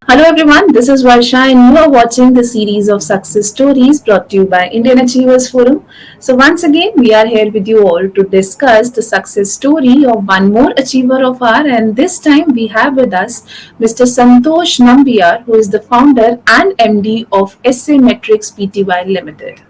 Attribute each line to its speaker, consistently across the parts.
Speaker 1: Hello everyone, this is Varsha and you are watching the series of success stories brought to you by Indian Achievers Forum. So once again, we are here with you all to discuss the success story of one more achiever of our, and this time we have with us Mr. Santosh Nambiar, who is the founder and MD of SA Metrics Pty Limited.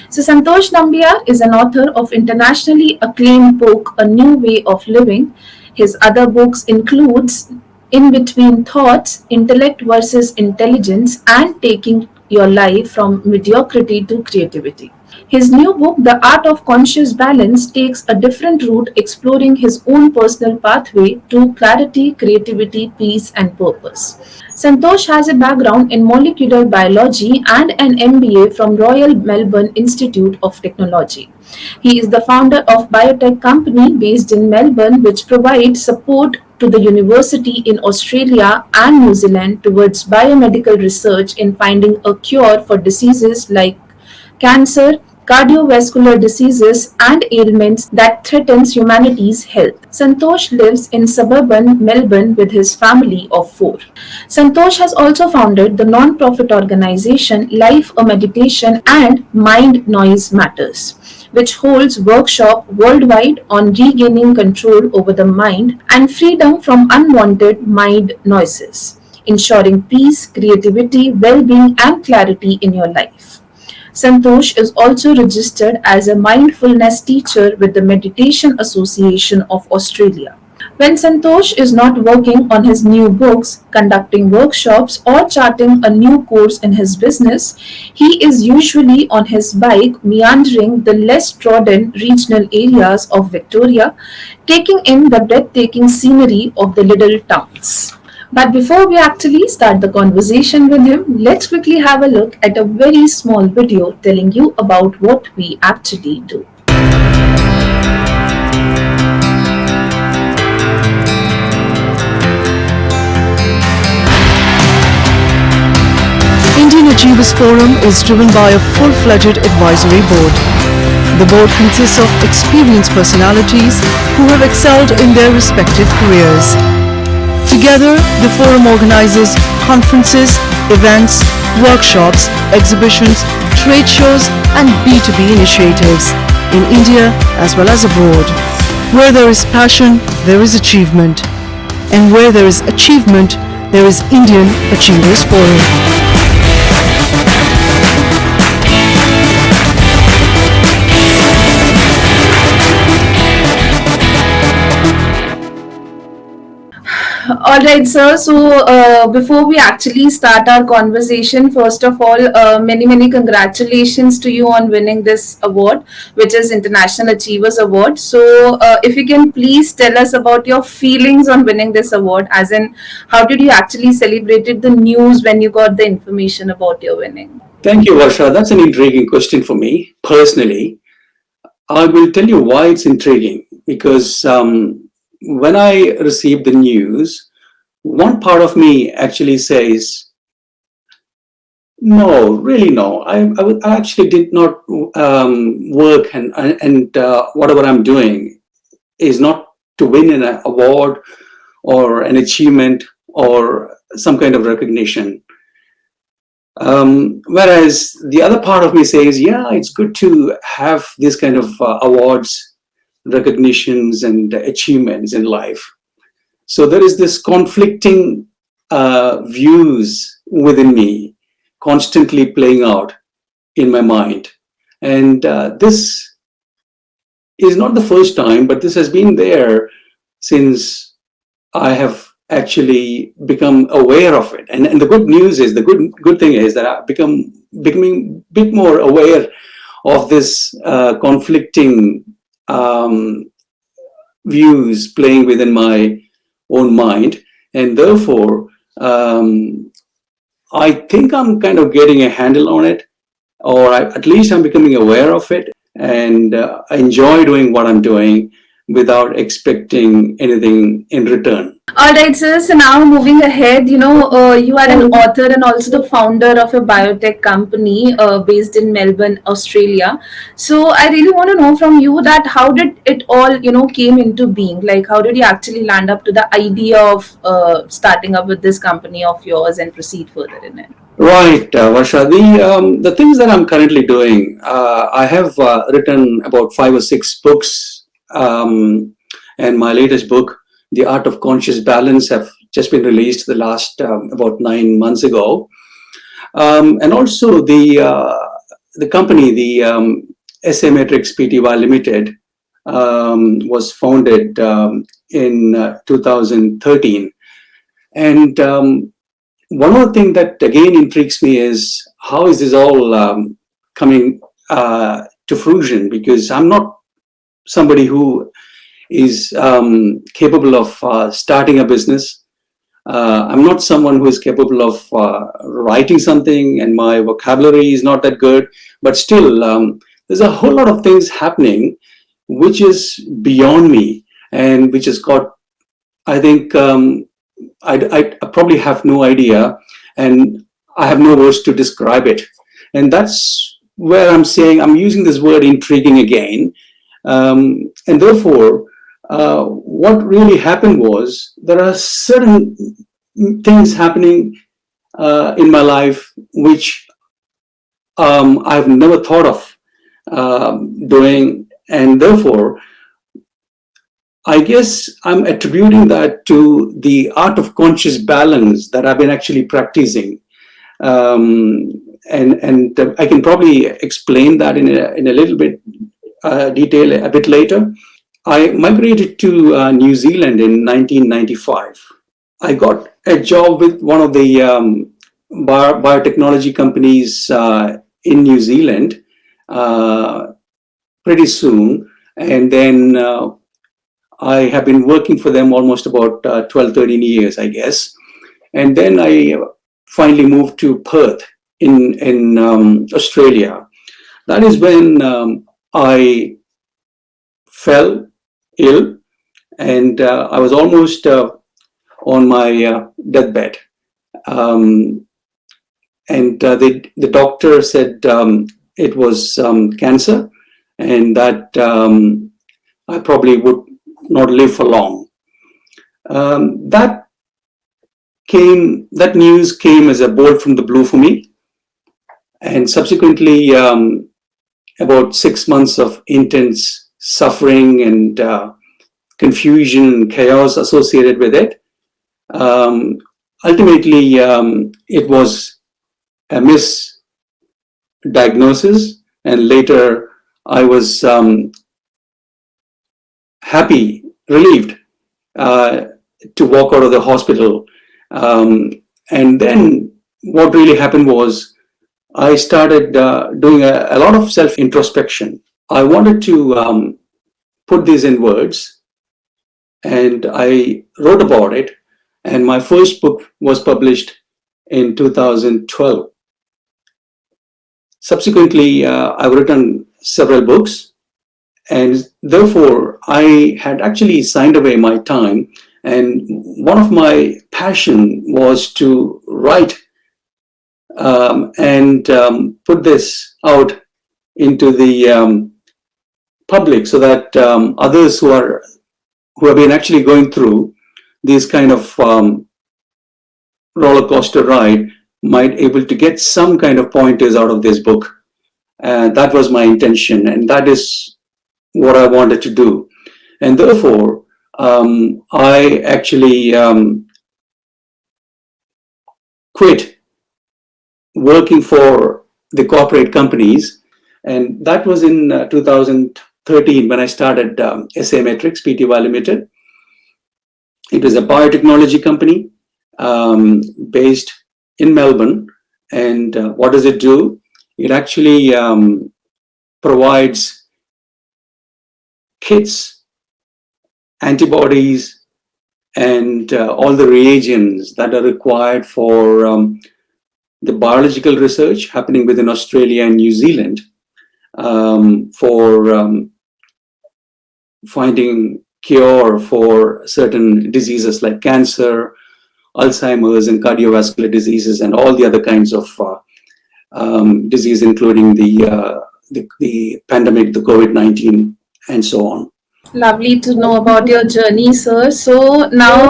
Speaker 1: So Santosh Nambiar is an author of internationally acclaimed book A New Way of Living. His other books includes In Between Thoughts, Intellect versus Intelligence, and Taking Your Life from Mediocrity to Creativity. His new book, The Art of Conscious Balance, takes a different route, exploring his own personal pathway to clarity, creativity, peace, and purpose. Santosh has a background in molecular biology and an MBA from Royal Melbourne Institute of Technology. He is the founder of biotech company based in Melbourne which provides support to the university in Australia and New Zealand towards biomedical research in finding a cure for diseases like cancer, cardiovascular diseases, and ailments that threatens humanity's health. Santosh lives in suburban Melbourne with his family of four. Santosh has also founded the non-profit organization Life a Meditation and Mind Noise Matters, which holds workshops worldwide on regaining control over the mind and freedom from unwanted mind noises, ensuring peace, creativity, well-being, and clarity in your life. Santosh is also registered as a mindfulness teacher with the Meditation Association of Australia. When Santosh is not working on his new books, conducting workshops, or charting a new course in his business, he is usually on his bike meandering the less trodden regional areas of Victoria, taking in the breathtaking scenery of the little towns. But before we actually start the conversation with him, let's quickly have a look at a very small video telling you about what we actually do.
Speaker 2: Indian Achievers Forum is driven by a full-fledged advisory board. The board consists of experienced personalities who have excelled in their respective careers. Together, the forum organizes conferences, events, workshops, exhibitions, trade shows, and B2B initiatives in India as well as abroad. Where there is passion, there is achievement. And where there is achievement, there is Indian Achievers Forum.
Speaker 1: All right, sir. So, before we actually start our conversation, first of all, many congratulations to you on winning this award, which is International Achievers Award. So, if you can please tell us about your feelings on winning this award, as in, how did you actually celebrated the news when you got the information about your winning?
Speaker 3: Thank you, Varsha. That's an intriguing question for me personally. I will tell you why it's intriguing because when I received the news, one part of me actually says, no, really no. I actually did not work and whatever I'm doing is not to win an award or an achievement or some kind of recognition. Whereas the other part of me says, yeah, it's good to have this kind of awards, recognitions, and achievements in life. So there is this conflicting views within me constantly playing out in my mind. And this is not the first time, but this has been there since I have actually become aware of it. And the good news is, the good thing is that I've becoming a bit more aware of this conflicting views playing within my own mind. And therefore, I think I'm kind of getting a handle on it, or at least I'm becoming aware of it. And I enjoy doing what I'm doing without expecting anything in return.
Speaker 1: All right, sir. So now moving ahead, you are an author and also the founder of a biotech company based in Melbourne, Australia. So I really want to know from you that how did it all, came into being? Like, how did you actually land up to the idea of starting up with this company of yours and proceed further in it?
Speaker 3: Right, Varsha. The things that I'm currently doing, I have written about 5 or 6 books, and my latest book, The Art of Conscious Balance, have just been released the last about 9 months ago. And also the company, the SA Matrix Pty Limited, was founded in 2013, and one more thing that again intrigues me is how is this all coming to fruition? Because I'm not somebody who is capable of starting a business. I'm not someone who is capable of writing something, and my vocabulary is not that good. But still, there's a whole lot of things happening which is beyond me, and which has got, I think, I probably have no idea, and I have no words to describe it. And that's where I'm saying I'm using this word intriguing again. And therefore, what really happened was there are certain things happening in my life which I've never thought of doing, and therefore I guess I'm attributing that to the art of conscious balance that I've been actually practicing. Um, and I can probably explain that in a little bit detail a bit later. I migrated to New Zealand in 1995. I got a job with one of the biotechnology companies in New Zealand uh, pretty soon. And then I have been working for them almost about 12, 13 years, I guess. And then I finally moved to Perth in Australia. That is when I fell ill, and I was almost on my deathbed. Um, and the doctor said it was cancer, and that I probably would not live for long. That news came as a bolt from the blue for me, and subsequently, about 6 months of intense suffering and confusion and chaos associated with it. Um, Ultimately, it was a misdiagnosis, and later I was happy, relieved uh, to walk out of the hospital. Um, and then what really happened was I started doing a lot of self introspection. I wanted to put this in words, and I wrote about it. And my first book was published in 2012. Subsequently, I've written several books, and therefore I had actually signed away my time. And one of my passion was to write and put this out into the public, so that others who have been actually going through these kind of roller coaster ride might able to get some kind of pointers out of this book. That was my intention, and that is what I wanted to do. And therefore, I actually quit working for the corporate companies, and that was in 2013 when I started SA Matrix Pty Limited. It was a biotechnology company based in Melbourne. And what does it do? It actually provides kits, antibodies, and all the reagents that are required for the biological research happening within Australia and New Zealand for finding cure for certain diseases like cancer, Alzheimer's, and cardiovascular diseases, and all the other kinds of disease, including the pandemic, the COVID-19, and so on.
Speaker 1: Lovely to know about your journey, sir. So now,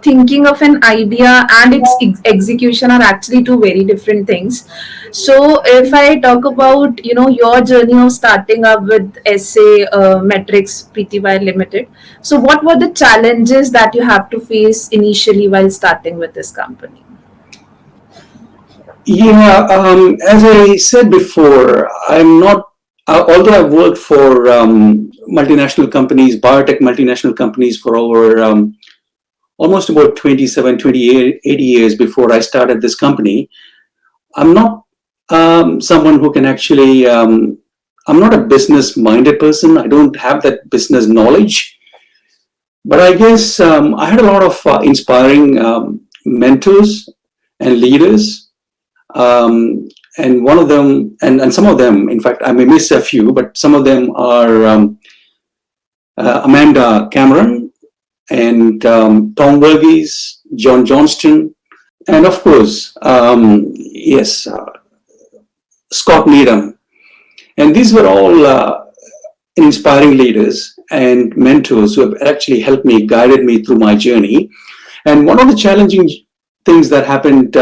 Speaker 1: thinking of an idea and its execution are actually two very different things. So if I talk about, your journey of starting up with SA Metrics Pty Limited, so what were the challenges that you have to face initially while starting with this company?
Speaker 3: Yeah, as I said before, I'm not, although I've worked for multinational companies, biotech multinational companies for over almost about 27, 28, 80 years before I started this company, I'm not someone who can actually, I'm not a business minded person. I don't have that business knowledge. But I guess I had a lot of inspiring mentors and leaders. And one of them, and some of them, in fact, I may miss a few, but some of them are Amanda Cameron and Tom Verghese, John Johnston, and of course, yes, Scott Needham. And these were all inspiring leaders and mentors who have actually helped me, guided me through my journey. And one of the challenging things that happened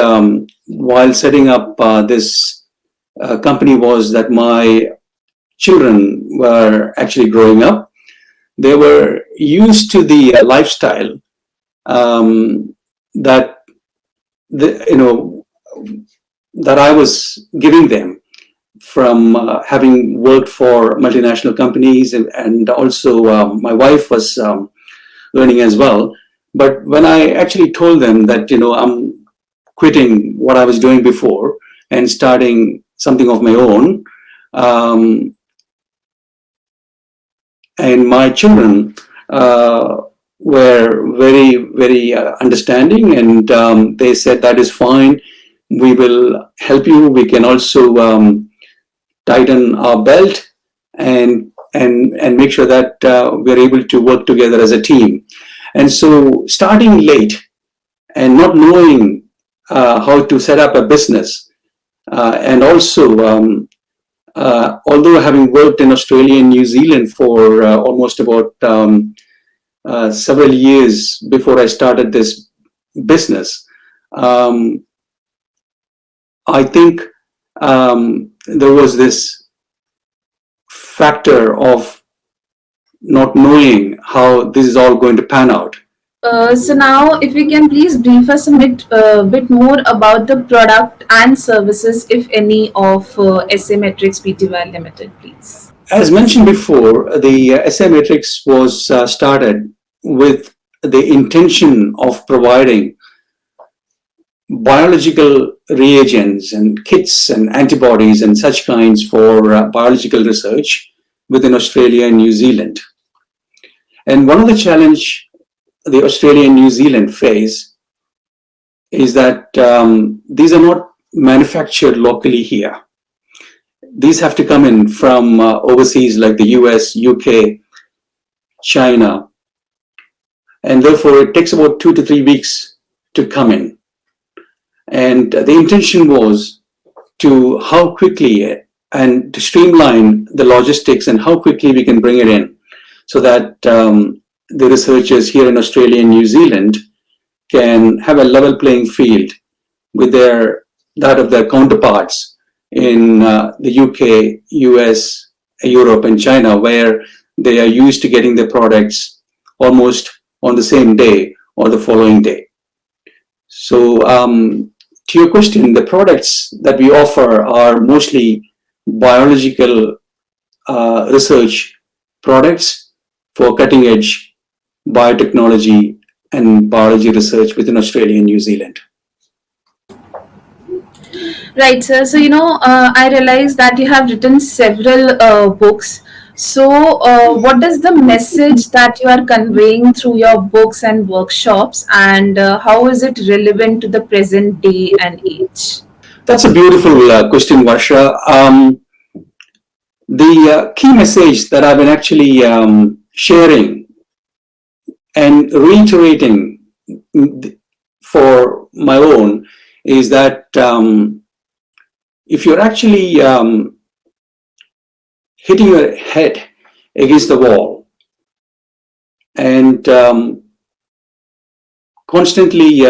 Speaker 3: while setting up this company was that my children were actually growing up. They were used to the lifestyle that that I was giving them from having worked for multinational companies, and also my wife was learning as well. But when I actually told them that I'm quitting what I was doing before and starting something of my own, and my children were very, very understanding, and they said that is fine. We will help you. We can also tighten our belt and make sure that we're able to work together as a team. And so, starting late and not knowing how to set up a business, and also although having worked in Australia and New Zealand for almost about several years before I started this business, I think there was this factor of not knowing how this is all going to pan out.
Speaker 1: So now, if you can please brief us a bit more about the product and services, if any, of SA Metrics Pty Limited, please.
Speaker 3: As mentioned before, the SA Matrix was started with the intention of providing biological reagents and kits and antibodies and such kinds for biological research within Australia and New Zealand. And one of the challenge the Australia and New Zealand face is that these are not manufactured locally here. These have to come in from overseas like the US, UK, China, and therefore it takes about 2 to 3 weeks to come in. And the intention was to how quickly and to streamline the logistics and how quickly we can bring it in so that the researchers here in Australia and New Zealand can have a level playing field with that of their counterparts in the UK, US, Europe, and China, where they are used to getting their products almost on the same day or the following day. So, to your question, the products that we offer are mostly biological research products for cutting edge biotechnology and biology research within Australia and New Zealand.
Speaker 1: Right, sir. So, I realize that you have written several books. So, what is the message that you are conveying through your books and workshops, and how is it relevant to the present day and age?
Speaker 3: That's a beautiful question, Varsha. The key message that I've been actually sharing and reiterating for my own is that if you're actually hitting your head against the wall and constantly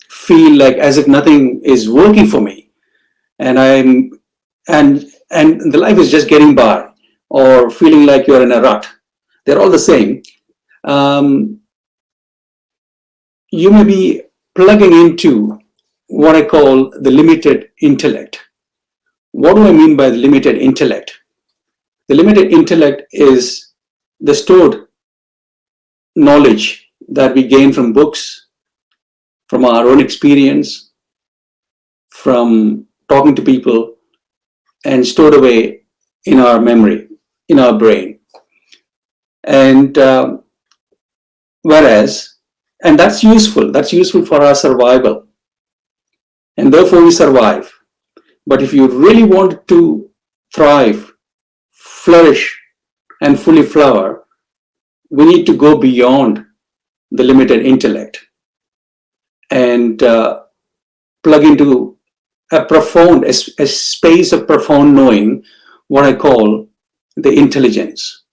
Speaker 3: feel like as if nothing is working for me, and and the life is just getting by, or feeling like you're in a rut, they're all the same. um, you may be plugging into what I call the limited intellect. What do I mean by the limited intellect? The limited intellect is the stored knowledge that we gain from books, from our own experience, from talking to people, and stored away in our memory, in our brain. And whereas, and that's useful for our survival, and therefore we survive. But if you really want to thrive, flourish, and fully flower, we need to go beyond the limited intellect and plug into a space of profound knowing, what I call the intelligence.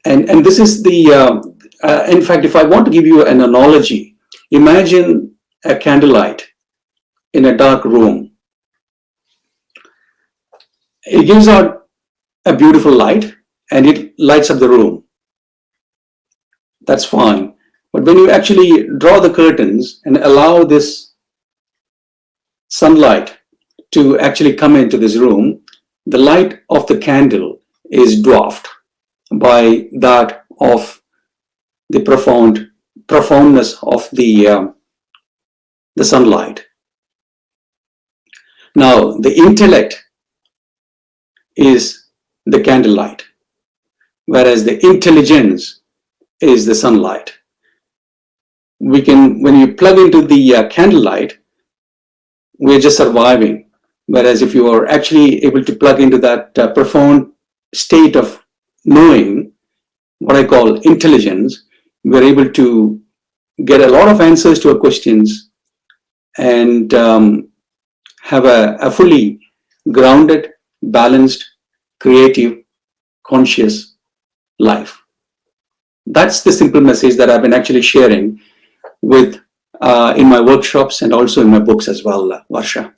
Speaker 3: And this is the, in fact, if I want to give you an analogy, imagine a candlelight in a dark room. It gives out a beautiful light and it lights up the room. That's fine. But when you actually draw the curtains and allow this sunlight to actually come into this room, the light of the candle is dwarfed by that of the profoundness of the sunlight. Now, the intellect is the candlelight, whereas the intelligence is the sunlight. When you plug into the candlelight, we're just surviving. Whereas if you are actually able to plug into that profound state of knowing, what I call intelligence, we're able to get a lot of answers to our questions and have a fully grounded, balanced, creative, conscious life. That's the simple message that I've been actually sharing with in my workshops and also in my books as well, Varsha.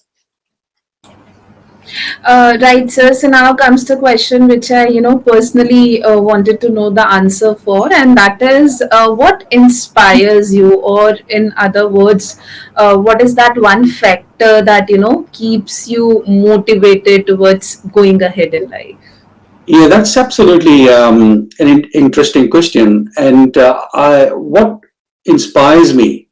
Speaker 1: Right, sir. So now comes the question which I, personally wanted to know the answer for, and that is, what inspires you, or in other words, what is that one factor that keeps you motivated towards going ahead in life?
Speaker 3: Yeah, that's absolutely an interesting question. And what inspires me,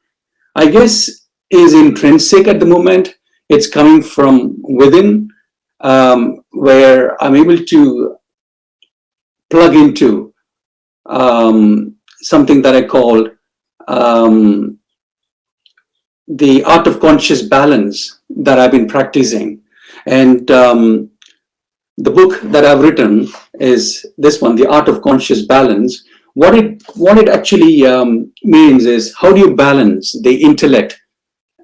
Speaker 3: I guess, is intrinsic at the moment. It's coming from within, where I'm able to plug into something that I call the art of conscious balance that I've been practicing. And the book that I've written is this one, The Art of Conscious Balance. What it actually means is, how do you balance the intellect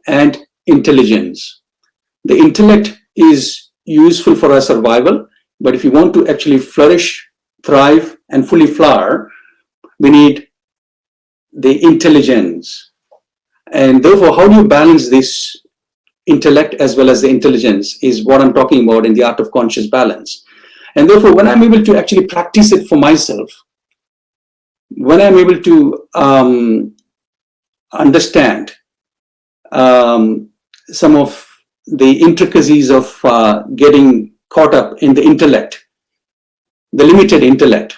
Speaker 3: and intelligence? The intellect is useful for our survival, but if you want to actually flourish, thrive, and fully flower, we need the intelligence. And therefore, how do you balance this intellect as well as the intelligence is what I'm talking about in the art of conscious balance. And therefore, when I'm able to actually practice it for myself, when I'm able to understand some of the intricacies of getting caught up in the intellect, the limited intellect,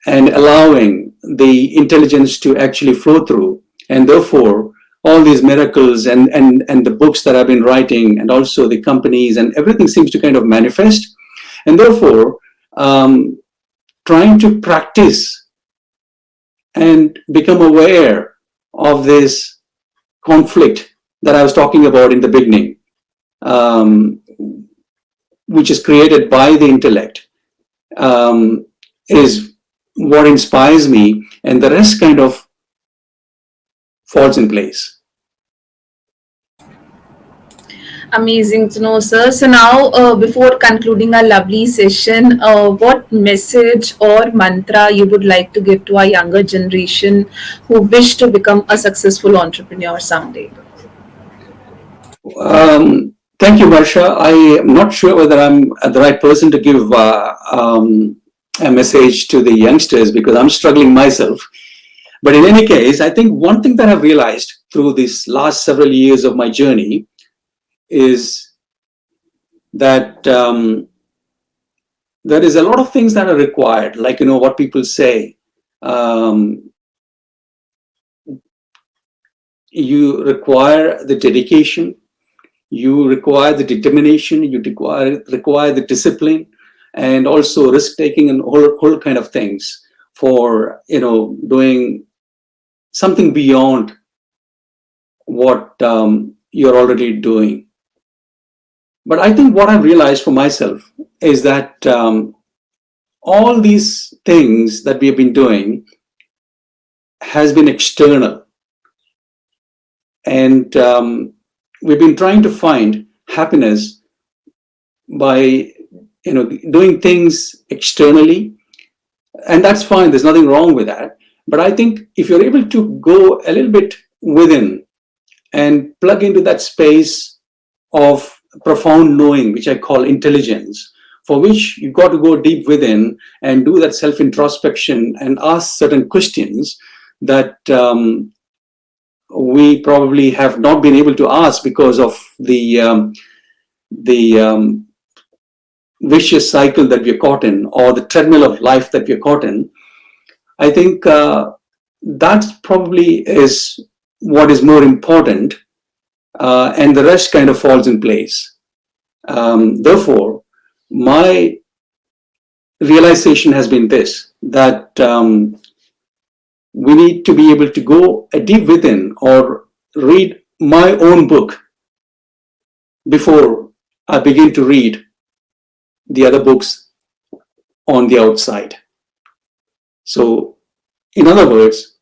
Speaker 3: and allowing the intelligence to actually flow through, and therefore all these miracles and the books that I've been writing, and also the companies and everything seems to kind of manifest. And therefore, trying to practice and become aware of this conflict that I was talking about in the beginning, which is created by the intellect, is what inspires me, and the rest kind of falls in place.
Speaker 1: Amazing to know, sir. So now, before concluding our lovely session, what message or mantra you would like to give to our younger generation who wish to become a successful entrepreneur someday?
Speaker 3: Thank you, Marsha. I am not sure whether I'm the right person to give a message to the youngsters because I'm struggling myself. But in any case, I think one thing that I've realized through these last several years of my journey is that there is a lot of things that are required, like what people say. Um, you require the dedication, you require the determination, you require the discipline, and also risk taking and whole kind of things for doing something beyond what you're already doing. But I think what I've realized for myself is that all these things that we have been doing has been external, and we've been trying to find happiness by doing things externally, and that's fine. There's nothing wrong with that. But I think if you're able to go a little bit within and plug into that space of profound knowing, which I call intelligence, for which you've got to go deep within and do that self introspection and ask certain questions that we probably have not been able to ask because of the vicious cycle that we're caught in, or the treadmill of life that we're caught in. I think that probably is what is more important, and the rest kind of falls in place. Therefore, my realization has been this, that we need to be able to go deep within or read my own book before I begin to read the other books on the outside. So, in other words,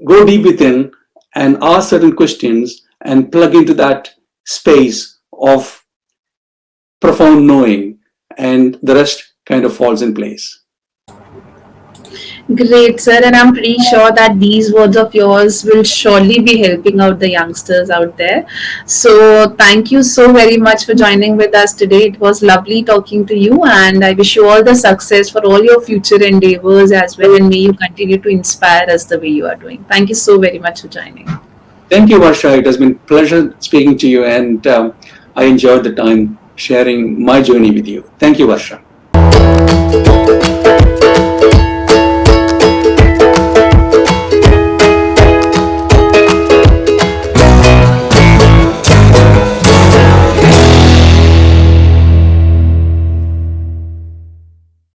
Speaker 3: go deep within and ask certain questions and plug into that space of profound knowing, and the rest kind of falls in place.
Speaker 1: Great, sir, and I'm pretty sure that these words of yours will surely be helping out the youngsters out there. So, thank you so very much for joining with us today. It was lovely talking to you, and I wish you all the success for all your future endeavors as well. And may you continue to inspire us the way you are doing. Thank you so very much for joining.
Speaker 3: Thank you, Varsha. It has been a pleasure speaking to you, and I enjoyed the time sharing my journey with you. Thank you, Varsha.